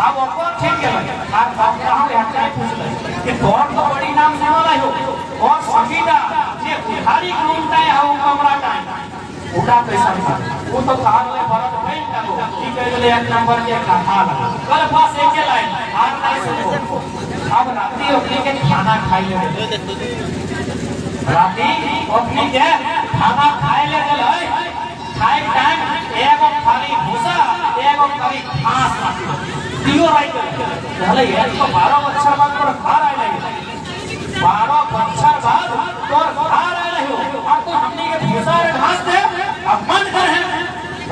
अब ओको ठीक है और बात रहा है हटाए पूछ ले कि तोर तो बड़ी नाम से वाला हो और संगीता ये उधारी घूमता है हम कमरा टाइम उड़ा पैसा वो तो कार ले भरत नहीं करो ठीक है ले एक नंबर के खाता लगा कल पास एक लाइन हार नहीं सुनो अब रात्रि अपनी के खाना खाई ले रात्रि अपनी के खाना खाए ले चल खाए टाइम एगो थाली भूसा एगो करी घास दियो राइट चले ये तो 12 बच्चा बाद पर खा रहा है 12 बच्चा बाद तो खा रहा है अब तो हमनी के भूसा और घास दे अपमान कर है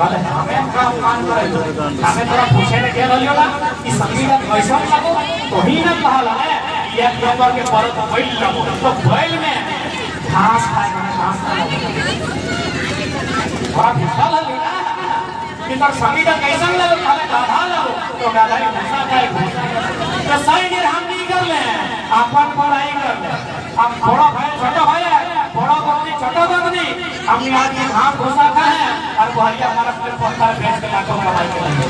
बोले हमें का अपमान करे हमें थोड़ा पूछे ने के लियो ना कि संगीत कैसा लगो तो ही ना कहला है एक नंबर के पर तो बैल लगो तो बैल में घास खाए घास बड़ा विशाल है ना कि तर संगीत कैसा लगो खाले गाधा लगो तो गाधा की भूसा खाए तो सही देर हम नहीं कर ले अपन पढ़ाई कर ले अब बड़ा भाई छोटा भाई बड़ा बकरी छोटा बकरी हमने आज ये घास भूसा खाए हैं और भाई हमारा सिर पत्ता बेच के लाखों कमाई करेंगे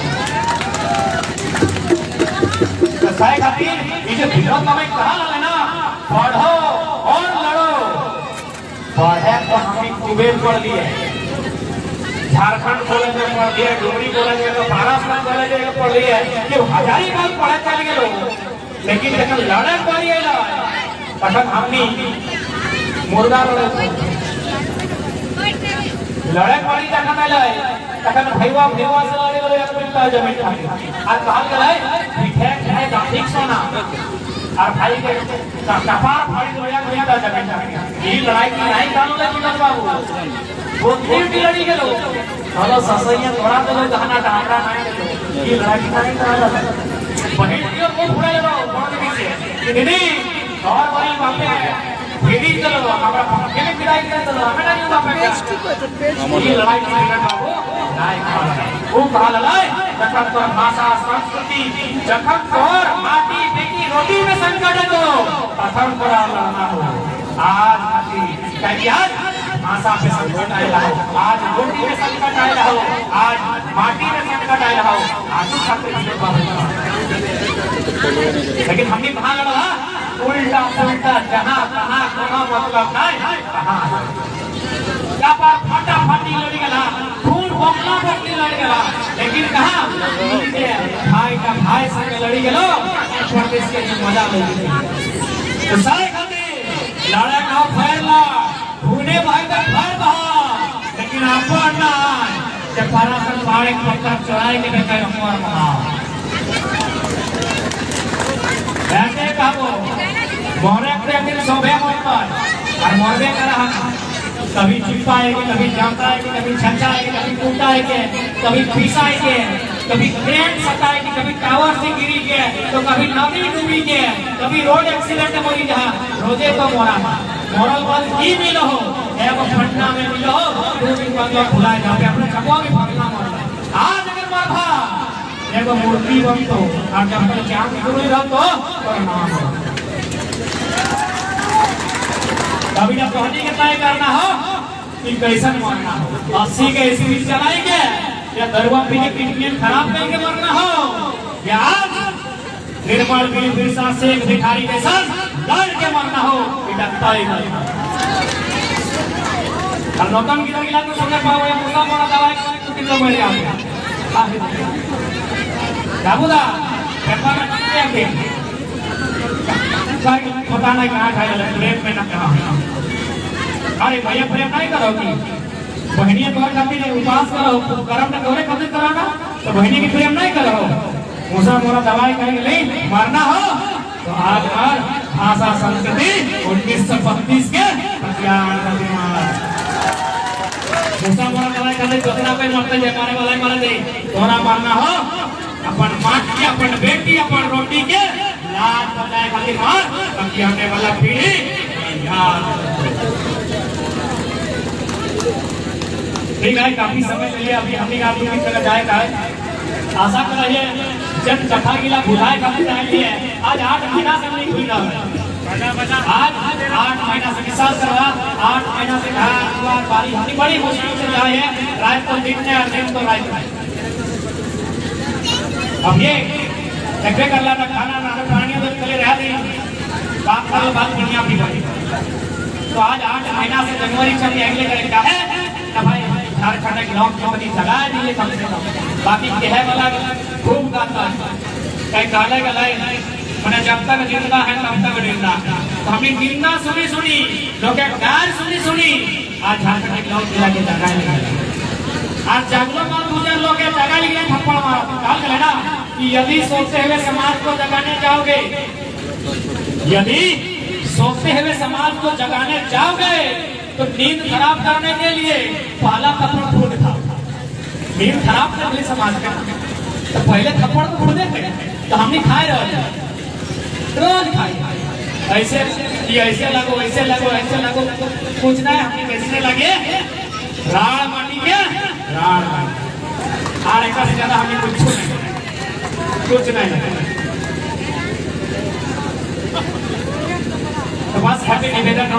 तो सही खातिर ये जो विरोध में कहा लगे ना पढ़ो और लड़ो पढ़े तो हमें कुबेर पढ़ लिए झारखंड कॉलेज में पढ़ लिए डुमरी कॉलेज में महाराष्ट्र कॉलेज में पढ़ लिए कि हजारीबाग पढ़े चल गए लोग लेकिन जब लड़े पड़ी है तखन हमनी मुर्गा लड़े पड़ी तखन तखन भैया से लड़े एक मिनट जमीन आज कहल गए पीठे खाए गांधी सोना और भाई के कपार फाड़ी दो एक मिनट जमीन ये लड़ाई की नहीं कानून है विनोद बाबू वो ड्यूटी लड़ी के लोग हेलो ससैया थोड़ा तो लोग गहना डामरा नहीं ये लड़ाई नहीं करा बहन की को फुड़ा ले रहा कौन पीछे दीदी और बड़ी बातें दीदी चलो हमरा के लड़ाई कर दो हमें नहीं बात ये लड़ाई की विनोद बाबू नहीं वो कहा लड़ाई जखन तोर भाषा संस्कृति जखन तोर माटी बेटी रोटी में संकट है तो तखन तोरा लड़ना हो आज माटी आज भाषा पे संकट आया हो आज रोटी में संकट आया हो आज माटी में संकट आया हो आज छात्र जीवन बाबू लेकिन हमने कहा लड़ा उल्टा उल्टा जहां कहां कोनो मतलब नहीं कहां क्या पर फटा फटी लड़ी गला खून बकला बकली लड़ी गला लेकिन कहां भाई का भाई संग लड़ी गलो परदेश के मजा ले तो सारे खाते लड़ा का फैला भूने भाई का घर बहा लेकिन आपको ना जब परासन भाड़े पत्थर चढ़ाई के बेटा अमर महा ऐसे कहो मोरे के दिन सोबे मत और मोरबे कर रहा कभी चिपा है कभी जामता है कभी छंचा है कभी टूटा है कभी फीसा है कभी क्रेन सटा है कभी टावर से गिरी के तो कभी नदी डूबी के कभी रोड एक्सीडेंट हो गई जहां रोजे तो मोरा मोरल बल की मिलो हो एगो पटना में मिलो हो दो दिन बाद भुला जाओगे अपने चकवा में पटना मर आज अगर मरभा एगो मूर्ति बन तो और जब तक जान गुरु रह तो प्रणाम हो कभी जब कहनी के तय करना हो कि कैसन मरना हो 80 के इसी चलाएंगे या दरवा पीने किडनी खराब करके मरना हो या निर्मल गिरी बिरसा शेख भिखारी के साथ लड़ के मरना हो इधर तय करना और नौतन गिरा गिरा तो सुनने पाओ या मुर्गा मोड़ा दवाई कुछ तो बढ़ गया बाबूदा पेपर में क्या के पता नहीं कहाँ खाया प्रेम में ना कहा अरे भैया प्रेम नहीं करोगी बहनिया तोहर खातिर उपवास करो कर्म न तोहरे खातिर कराना तो बहनी की प्रेम नहीं करो मुसा मोरा दवाई कहेंगे नहीं मरना हो तो आज और भाषा संस्कृति 1932 के मुसा मोरा दवाई करने दूसरा कोई मरते जाए मारे वाला मारे दे तोहरा मरना हो अपन माटी अपन बेटी अपन रोटी के लाज बचाए खातिर मार ताकि आने वाला पीढ़ी याद ठीक है काफी समय के लिए अभी हमने आप लोगों की तरह जाएगा आशा कर रही है जब कथा गिला बुलाए खातिर चाहिए आज 8 महीना से नहीं हुई ना आज 8 महीना से विशाल करवा 8 महीना से घर बारी हमने बड़ी मुश्किल से जाए हैं रात को दिन में और दिन तो रात में अब ये देखबे करला ना खाना ना पानी तो चले रह दी बात साल बाद बढ़िया भी भाई। तो आज 8 महीना से जनवरी चल अगले करे का है ना भाई झारखंड के लोग जो बनी जगा दिए कम से कम बाकी कहे वाला खूब गाता है कहीं गाले का लाइन मैंने जब तक जिंदा है तब तक जिंदा तो हमने जिंदा सुनी सुनी लोग गार सुनी सुनी आज झारखंड के लोग जिला के जगह नहीं आज जागरण में दूसरे लोग के जगह लिए थप्पड़ मारा काल कर ना कि यदि सोचते हुए समाज को जगाने जाओगे यदि सोचते हुए समाज को जगाने जाओगे तो नींद खराब करने के लिए पहला थप्पड़ फोड़ था नींद खराब कर लिए समाज का तो पहले थप्पड़ तो फोड़ देते तो हमने खाए रहे रोज खाए ऐसे कि ऐसे लगो ऐसे लगो पूछना है हमने कैसे लगे राड़ माटी के राड़ माटी और एक से ज्यादा हमें कुछ नहीं तो बस हैप्पी निवेदन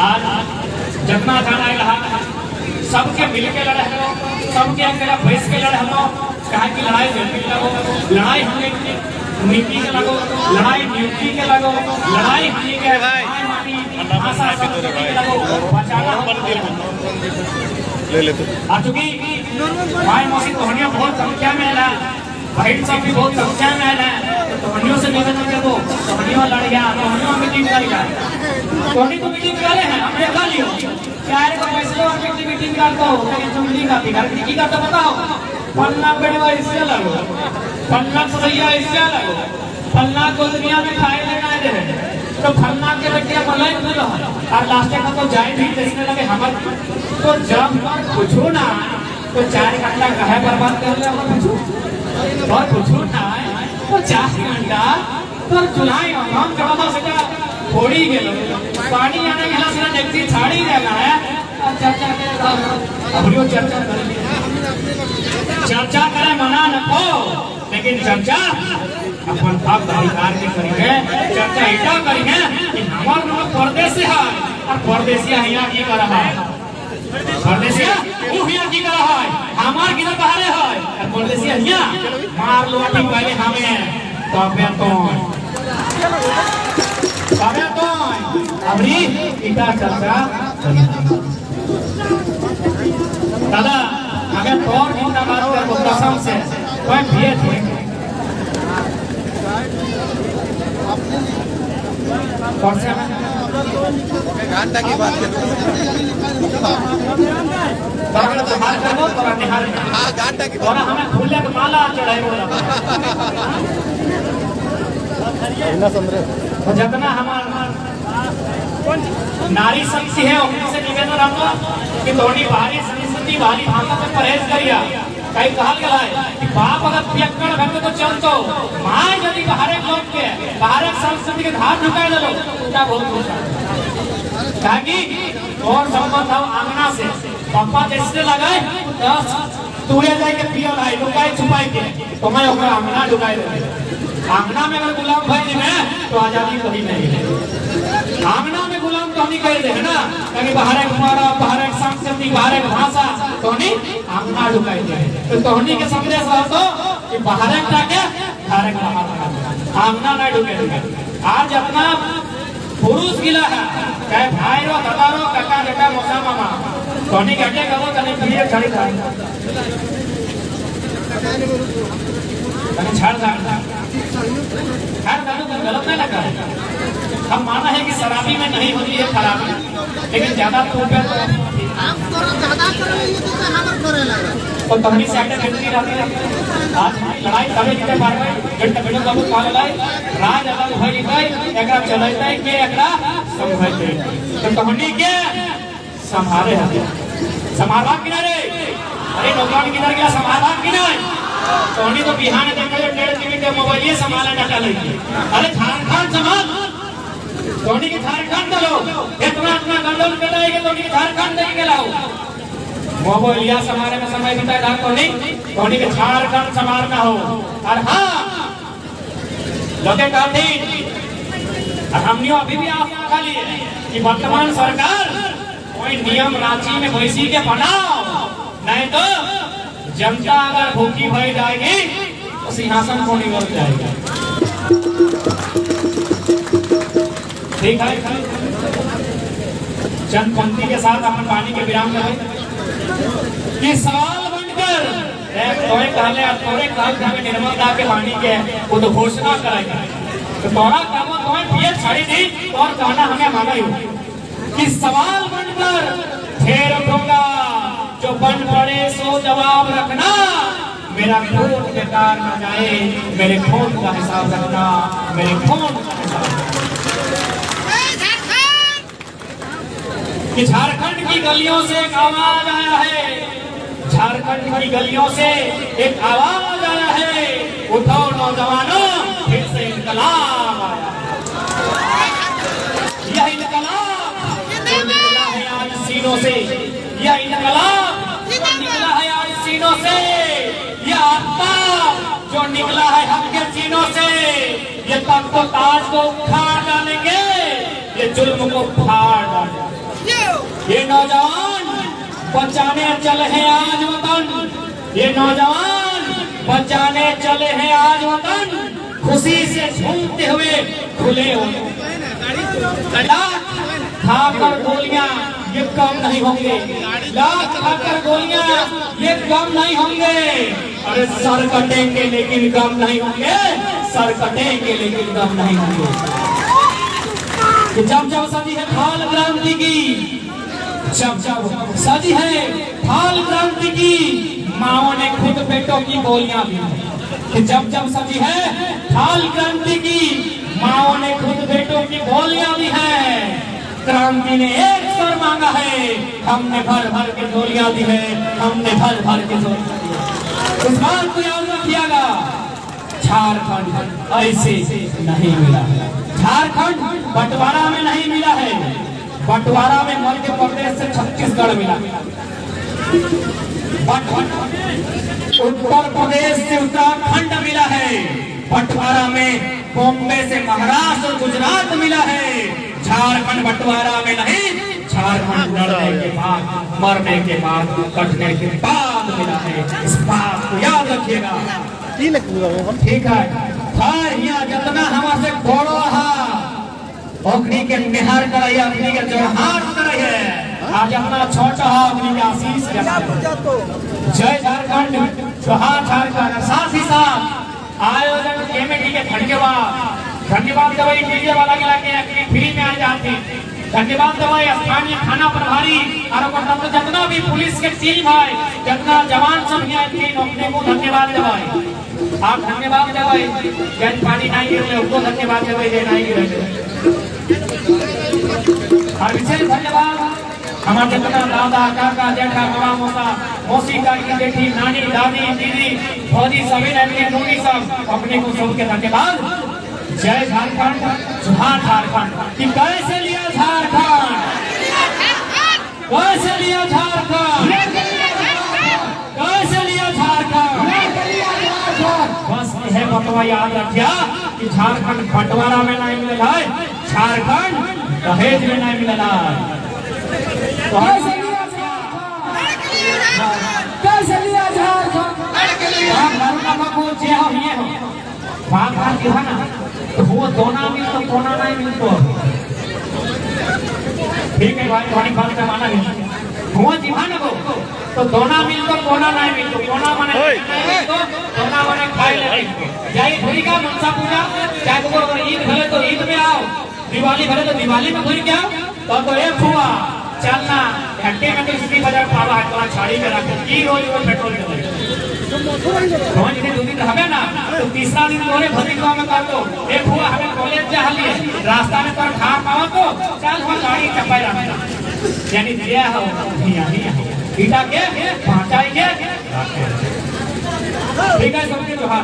आज जितना जाना है सबके मिल के लड़े हम सबके अकेला बैठ के लड़े हम कहा की लड़ाई लगो लड़ाई हमें नीति के लगो लड़ाई नियुक्ति के लगो लड़ाई हमें के भाषा संस्कृति के लगो बचाना ले ले तो आ चुकी भाई मौसी तोहनिया बहुत संख्या में है बहन सब भी बहुत संख्या में है तोहनियों से निवेदन कर दो तोहनियों लड़ गया तोहनियों मीटिंग कर गया तोहनी तो मीटिंग करे हैं हमने खा लियो चार को फैसले और मीटिंग कर दो तो मीटिंग का बिगाड़ की का तो बताओ पन्ना बेड़वा इससे लगो पन्ना सैया इससे लगो पन्ना को दुनिया में खाए लेना दे तो फन्ना के बेटे मलाई मिल और लास्ट का तो जाए भी देखने लगे हमर तो जब पूछो ना तो 4 घंटा कहे बर्बाद कर ले और पूछो और पूछो ना तो 4 घंटा तो चुनाई हम कमा सका थोड़ी गेलो पानी आने गेला से देखती छाड़ी देना है चर्चा अबरियो चर्चा करे मना न को लेकिन चर्चा अपन हक अधिकार के करेंगे चर्चा इटा करेंगे कि हमार लोग परदेश है और परदेशिया यहाँ की कर रहा है परदेशिया वो यहाँ की कर रहा है हमार किधर बाहर है और परदेशिया यहाँ मार लो ठीक पहले हमें तबे तो अबरी इटा चर्चा दादा अगर और जितना बात कर कसम से कोई भी थे कौन से घंटा की बात कर बात करो तो निहार हां घंटा की और हमें फूले के माला चढ़ाई बोला ना समझे तो जितना हमारा नारी शक्ति है उनसे निवेदन रखो कि थोड़ी भारी संस्कृति भारी भाषा से परहेज करिया कई कहा गया है कि बाप अगर पियक्कड़ भक्त तो चलतो मां यदि बाहर लोग के बाहर संस्कृति के धार झुका दे लो क्या बहुत खुश कहा कि और संबंध हम आंगना से पापा जैसे लगाए तू ये जाके पिया भाई लुकाई छुपाई के तो मैं ओकरा आंगना ढुकाई दे आंगना में अगर गुलाम भाई में तो आजादी कहीं नहीं है आंगना में गुलाम तो नहीं कह दे है ना कहीं बाहर एक हमारा बाहर एक संस्कृति बाहर एक भाषा तो नहीं आंगना ढुकाई दे तो तोहनी के संदेश रहो कि बाहर एक जाके घर एक बाहर आंगना नहीं ढुके आज अपना पुरुष गिला है चाहे भाई रो दादा रो काका बेटा मौसा मामा तोहनी के हटे करो तने पीए खड़ी तने छाड़ जा हर दारू को गलत नहीं लगा हम माना है कि शराबी में नहीं होती है खराबी लेकिन ज्यादा तो तो तहनी से आटे घंटी रहती है आज लड़ाई तबे जीते बार घंटा बेटो बाबू कॉल लाई राज अलग भई गई एकरा चलैतै के एकरा संभैतै तो तहनी के संभाले है संभाला कि रे अरे नौकरानी किधर गया संभाला कि नहीं तोहनी तो बिहान देखे 1.5 जीबी के मोबाइल संभाला डाटा लेके अरे झारखंड संभाल तोहनी के झारखंड दलो इतना गंडल कटाएगे तोहनी के झारखंड नहीं के लाओ मोबाइल या समारे में समय बिताए धार तो नहीं तोहनी के झारखंड संभालना हो और हां लोगे कहती हमनियो अभी भी आप खाली कि वर्तमान सरकार कोई नियम रांची में वैसी के बनाओ नहीं तो जनता अगर भूखी भर जाएगी तो सिंहासन को निकल जाएगा। ठीक है, चंद पंक्ति के साथ अपन पानी के विराम करें कि सवाल बनकर तोरे कहले तोरे कहल निर्मलता के पानी के वो तो घोषणा करेगा तो तोरा काम तुम्हें पिए छड़ी दी और कहना हमें माना ही कि सवाल बनकर फिर उठूंगा जो बन पड़े सो जवाब रखना, मेरा खून बेकार न जाए, मेरे खून का हिसाब रखना, मेरे खून का हिसाब। कि झारखंड की गलियों से एक आवाज आया है, झारखंड की गलियों से एक आवाज आया है, उठो नौजवानों फिर से इंकलाब आया। यह इंकलाब जो निकला है आज सीनों से, यह इंकलाब जो निकला है आज सीनों से, यह आफ्ताब जो निकला है हम के सीनों से, ये तख्त को ताज को उखाड़ डालेंगे, ये जुल्म को फाड़ डालेंगे। ये नौजवान बचाने चले हैं आज वतन, ये नौजवान बचाने चले हैं आज वतन, खुशी से झूमते हुए खुले लाख खाकर गोलियां ये कम नहीं होंगे, लाख खाकर गोलियां ये कम नहीं होंगे। अरे सर कटेंगे लेकिन कम नहीं होंगे, सर कटेंगे लेकिन कम नहीं होंगे। जब जब सदी है थाल क्रांति की, जब जब सदी है थाल क्रांति की, माओ ने खुद बेटों की गोलियां दी। जब जब सदी है थाल क्रांति की, माओ ने खुद बेटों की गोलियां दी है। क्रांति ने एक स्वर मांगा है, हमने भर भर के गोलियां दी है, हमने भर भर के गोलियां दी है। इस बात को याद रखिएगा, झारखंड ऐसे नहीं मिला है, झारखंड बंटवारा में नहीं मिला है, बंटवारा में मध्य प्रदेश से छत्तीसगढ़ मिला, उत्तर प्रदेश से उत्तराखंड मिला है, बंटवारा में बॉम्बे से महाराष्ट्र और गुजरात मिला है। झारखंड बंटवारा में नहीं, झारखंड लड़ने के बाद, मरने के बाद, कटने के बाद मिला है। इस बात को याद रखिएगा, ठीक है। यहाँ जितना हमारे बड़ो अग्नि के निहार करे, अग्नि के जोहार करे, आज अपना छोटा अग्नि का आशीष जय झारखंड, जोहार झारखंड। साथ ही साथ आयोजन कमेटी के धन्यवाद दवाई मीडिया वाला के फ्री में आ जाते, धन्यवाद दवाई स्थानीय थाना प्रभारी और जितना भी पुलिस के टीम है, जितना जवान सब यहाँ नौकरी को धन्यवाद दवाई। आप धन्यवाद दवाई जन पानी नहीं गिर उनको धन्यवाद दवाई देना ही और विशेष धन्यवाद हमारे जितना दादा काका जेठा बाबा मौसा मौसी काकी बेटी नानी दादी दीदी फौजी सभी नूनी सब अपने को सबके धन्यवाद। जय झारखंड, जोहार झारखंड। कि कैसे लिया झारखंड, कैसे लिया झारखंड, कैसे लिया झारखंड। बस यह बंटवा याद रखिया कि झारखंड बंटवारा में नहीं मिला है, झारखंड दहेज में नहीं मिला है। कैसे लिया झारखंड, तो वो दोना मिल तो कोना नहीं मिल तो ठीक है भाई, तुम्हारी बात का माना नहीं हुआ जीवा ना तो दोना मिल तो कोना नहीं मिल तो कोना माने तो दोना माने खाई ले जाई भूरी का मनसा पूजा चाहे तो अगर ईद भले तो ईद में आओ, दिवाली भले तो दिवाली में भूरी क्या तो एक हुआ चलना घंटे में तो इसकी बाजार पावा है तो छाड़ी में रखो की रोज रोज पेट्रोल के रोज दिन 2 दिन हमें ना तो तीसरा दिन तोरे भरी गांव में कर दो। एक हुआ हमें कॉलेज जा लिए रास्ता में तो खा पाओ तो चल हम गाड़ी चपाई रखना यानी दिया हो यही ईटा के पहुंचाएंगे। ठीक है सबके जोहार।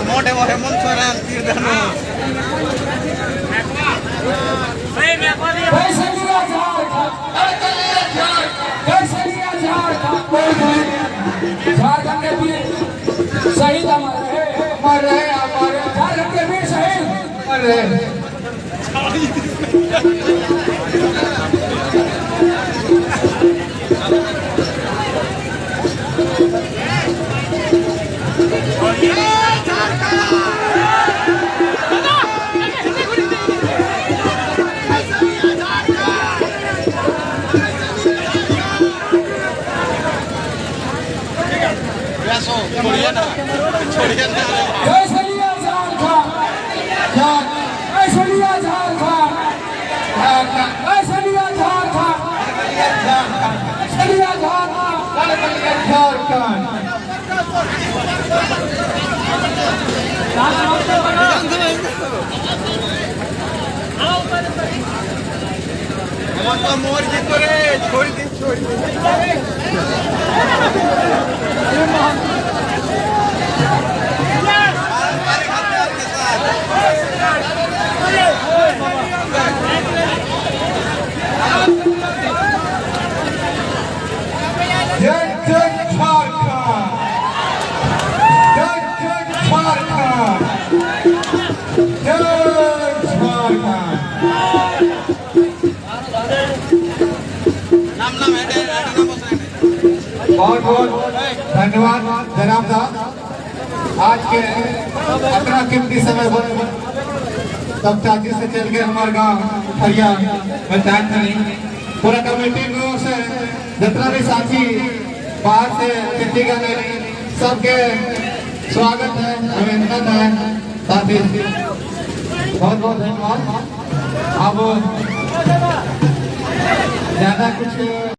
मोटे वो हेमंत सोरेन तीर्थनो कैसरिया झारखंड के वीर शहीद हमारे झारखंड के वीर शहीद मर रहे छोड़िए ना कैसरिया झारखंड कैसरिया झारखंड कैसरिया झारखंड कैसरिया झारखंड हेमंत मोर जी को रे छोड़ दी बहुत बहुत धन्यवाद जनाब साहब आज के अपना कीमती समय तब चाची से चल के हमारे गाँव फरिया पंचायत में पूरा कमेटी की ओर से जितना भी साथी बाहर से चिट्ठी करने सबके स्वागत है अभिनंदन है साथी बहुत बहुत धन्यवाद। अब ज्यादा कुछ